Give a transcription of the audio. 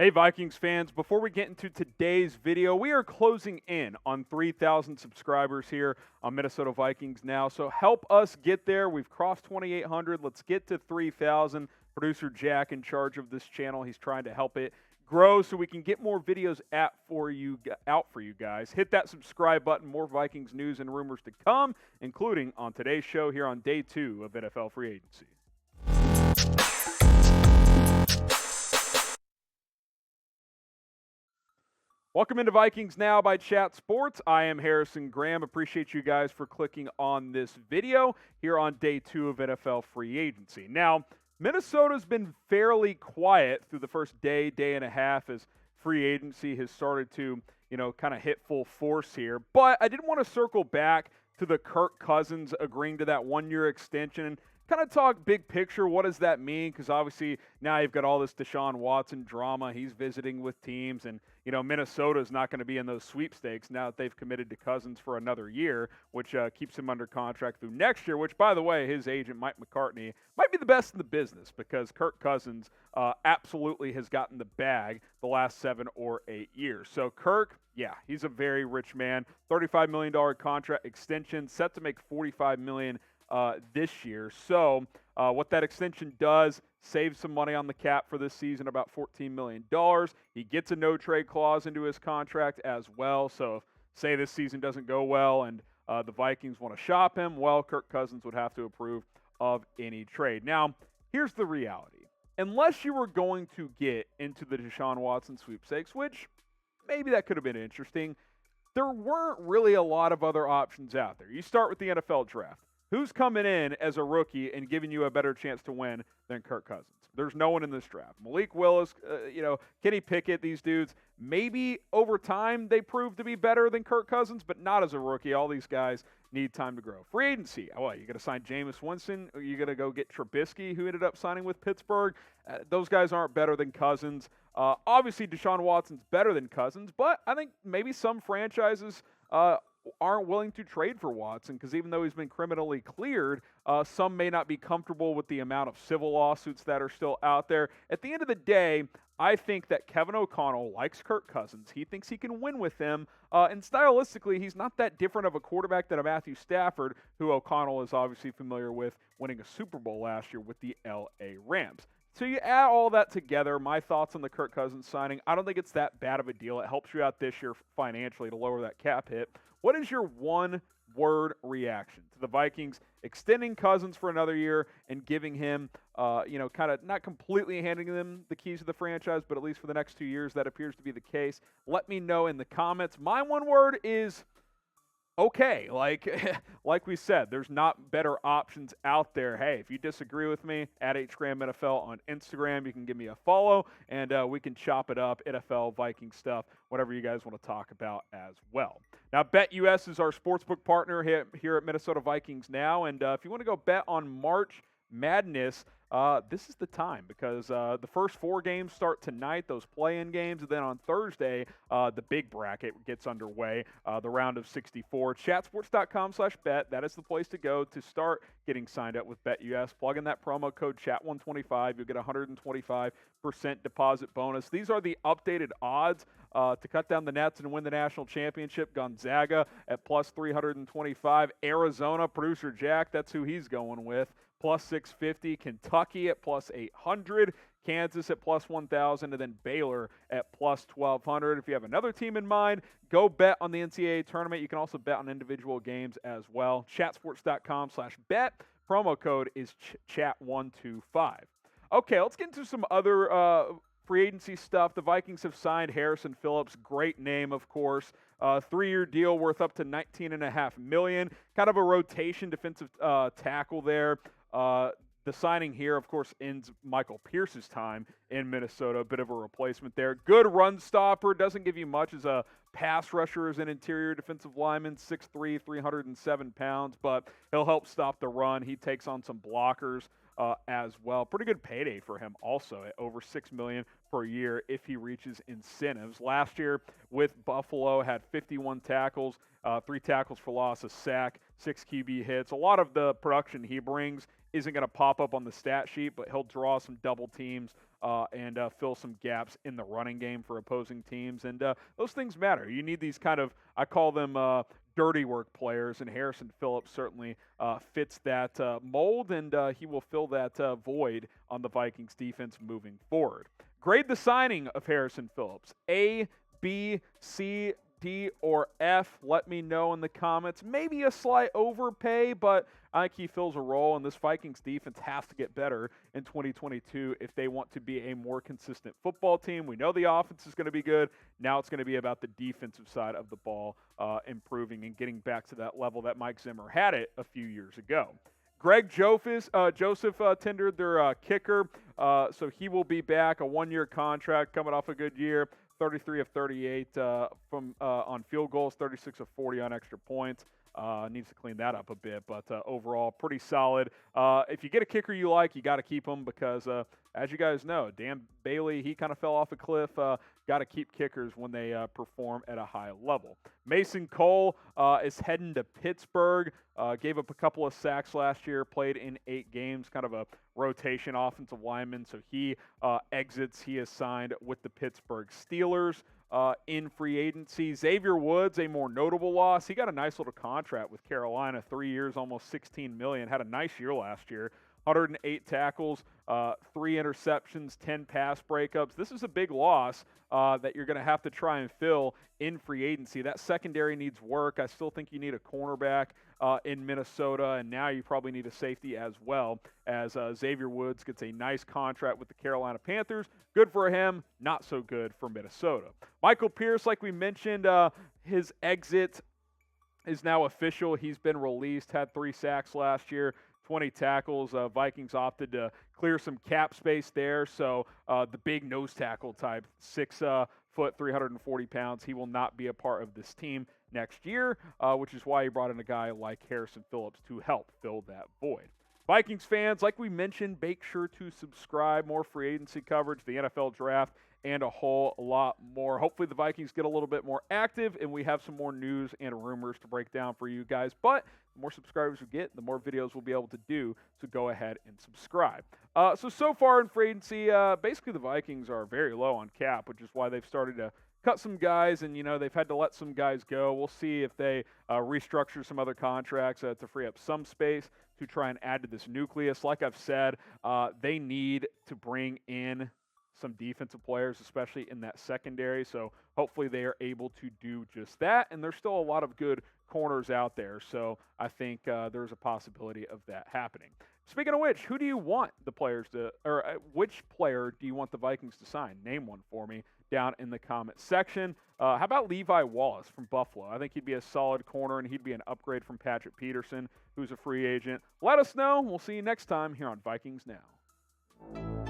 Hey Vikings fans, before we get into today's video, we are closing in on 3,000 subscribers here on Minnesota Vikings Now, so help us get there. We've crossed 2,800. Let's get to 3,000. Producer Jack in charge of this channel. He's trying to help it grow so we can get more videos out for you guys. Hit that subscribe button. More Vikings news and rumors to come, including on today's show here on day 2 of NFL Free Agency. Welcome into Vikings Now by Chat Sports. I am Harrison Graham. Appreciate you guys for clicking on this video here on day 2 of NFL Free Agency. Now, Minnesota's been fairly quiet through the first day and a half as free agency has started to, kind of hit full force here. But I did want to circle back to the Kirk Cousins agreeing to that 1-year extension and kind of talk big picture. What does that mean? Because obviously now you've got all this Deshaun Watson drama. He's visiting with teams, and Minnesota's not going to be in those sweepstakes now that they've committed to Cousins for another year, which keeps him under contract through next year, which, by the way, his agent, Mike McCartney, might be the best in the business because Kirk Cousins absolutely has gotten the bag the last 7 or 8 years. So Kirk, yeah, he's a very rich man. $35 million contract extension, set to make $45 million this year. So what that extension does, saves some money on the cap for this season, about $14 million. He gets a no-trade clause into his contract as well. So if, say, this season doesn't go well and the Vikings want to shop him, well, Kirk Cousins would have to approve of any trade. Now, here's the reality. Unless you were going to get into the Deshaun Watson sweepstakes, which maybe that could have been interesting, there weren't really a lot of other options out there. You start with the NFL draft. Who's coming in as a rookie and giving you a better chance to win than Kirk Cousins? There's no one in this draft. Malik Willis, Kenny Pickett, these dudes, maybe over time they prove to be better than Kirk Cousins, but not as a rookie. All these guys need time to grow. Free agency. What, you got to sign Jameis Winston? Or you got to go get Trubisky, who ended up signing with Pittsburgh? Those guys aren't better than Cousins. Obviously, Deshaun Watson's better than Cousins, but I think maybe some franchises aren't willing to trade for Watson because even though he's been criminally cleared, some may not be comfortable with the amount of civil lawsuits that are still out there. At the end of the day, I think that Kevin O'Connell likes Kirk Cousins. He thinks he can win with him. And stylistically, he's not that different of a quarterback than a Matthew Stafford, who O'Connell is obviously familiar with, winning a Super Bowl last year with the L.A. Rams. So you add all that together, my thoughts on the Kirk Cousins signing, I don't think it's that bad of a deal. It helps you out this year financially to lower that cap hit. What is your one-word reaction to the Vikings extending Cousins for another year and giving him, kind of not completely handing them the keys to the franchise, but at least for the next 2 years, that appears to be the case? Let me know in the comments. My one word is okay. Like we said, there's not better options out there. Hey, if you disagree with me, at @HGramNFL on Instagram, you can give me a follow, and we can chop it up, NFL, Viking stuff, whatever you guys want to talk about as well. Now, BetUS is our sportsbook partner here at Minnesota Vikings Now, and if you want to go bet on March Madness, this is the time because the first 4 games start tonight, those play-in games, and then on Thursday, the big bracket gets underway, the round of 64. Chatsports.com/bet, that is the place to go to start getting signed up with BetUS. Plug in that promo code CHAT125, you'll get a 125% deposit bonus. These are the updated odds to cut down the nets and win the national championship. Gonzaga at plus 325. Arizona, producer Jack, that's who he's going with, plus 650. Kentucky at plus 800. Kansas at plus 1,000. And then Baylor at plus 1,200. If you have another team in mind, go bet on the NCAA tournament. You can also bet on individual games as well. Chatsports.com/bet. Promo code is CHAT125. Okay, let's get into some other free agency stuff. The Vikings have signed Harrison Phillips. Great name, of course. 3-year deal worth up to $19.5 million. Kind of a rotation defensive tackle there. The signing here, of course, ends Michael Pierce's time in Minnesota. A bit of a replacement there. Good run stopper. Doesn't give you much as a pass rusher as an interior defensive lineman. 6'3", 307 pounds, but he'll help stop the run. He takes on some blockers as well. Pretty good payday for him also at over $6 million per year if he reaches incentives. Last year with Buffalo had 51 tackles, 3 tackles for loss, a sack, 6 QB hits. A lot of the production he brings isn't going to pop up on the stat sheet, but he'll draw some double teams and fill some gaps in the running game for opposing teams. And those things matter. You need these kind of, I call them dirty work players, and Harrison Phillips certainly fits that mold, and he will fill that void on the Vikings defense moving forward. Grade the signing of Harrison Phillips. A, B, C, D, or F. Let me know in the comments. Maybe a slight overpay, but I think he fills a role, and this Vikings defense has to get better in 2022 if they want to be a more consistent football team. We know the offense is going to be good. Now it's going to be about the defensive side of the ball improving and getting back to that level that Mike Zimmer had it a few years ago. Greg Joseph tendered their kicker, so he will be back, a one-year contract coming off a good year. 33 of 38 on field goals, 36 of 40 on extra points. Needs to clean that up a bit, but overall, pretty solid. If you get a kicker you like, you got to keep him because, as you guys know, Dan Bailey, he kind of fell off a cliff. Got to keep kickers when they perform at a high level. Mason Cole is heading to Pittsburgh. Gave up a couple of sacks last year, played in 8 games, kind of a rotation offensive lineman. So he exits. He is signed with the Pittsburgh Steelers in free agency. Xavier Woods, a more notable loss. He got a nice little contract with Carolina, 3 years, almost $16 million. Had a nice year last year. 108 tackles, 3 interceptions, 10 pass breakups. This is a big loss that you're going to have to try and fill in free agency. That secondary needs work. I still think you need a cornerback in Minnesota, and now you probably need a safety as well, as Xavier Woods gets a nice contract with the Carolina Panthers. Good for him, not so good for Minnesota. Michael Pierce, like we mentioned, his exit is now official. He's been released, had 3 sacks last year, 20 tackles. Vikings opted to clear some cap space there, so the big nose tackle type, 6 foot, 340 pounds, he will not be a part of this team next year, which is why he brought in a guy like Harrison Phillips to help fill that void. Vikings fans, like we mentioned, make sure to subscribe. More free agency coverage, the NFL draft, and a whole lot more. Hopefully the Vikings get a little bit more active and we have some more news and rumors to break down for you guys. But the more subscribers we get, the more videos we'll be able to do. So go ahead and subscribe. So far in free agency, basically the Vikings are very low on cap, which is why they've started to cut some guys, and, they've had to let some guys go. We'll see if they restructure some other contracts to free up some space to try and add to this nucleus. Like I've said, they need to bring in some defensive players, especially in that secondary. So hopefully they are able to do just that. And there's still a lot of good corners out there. So I think there's a possibility of that happening. Speaking of which, who do you want the players to, or which player do you want the Vikings to sign? Name one for me down in the comment section. How about Levi Wallace from Buffalo? I think he'd be a solid corner, and he'd be an upgrade from Patrick Peterson, who's a free agent. Let us know. We'll see you next time here on Vikings Now.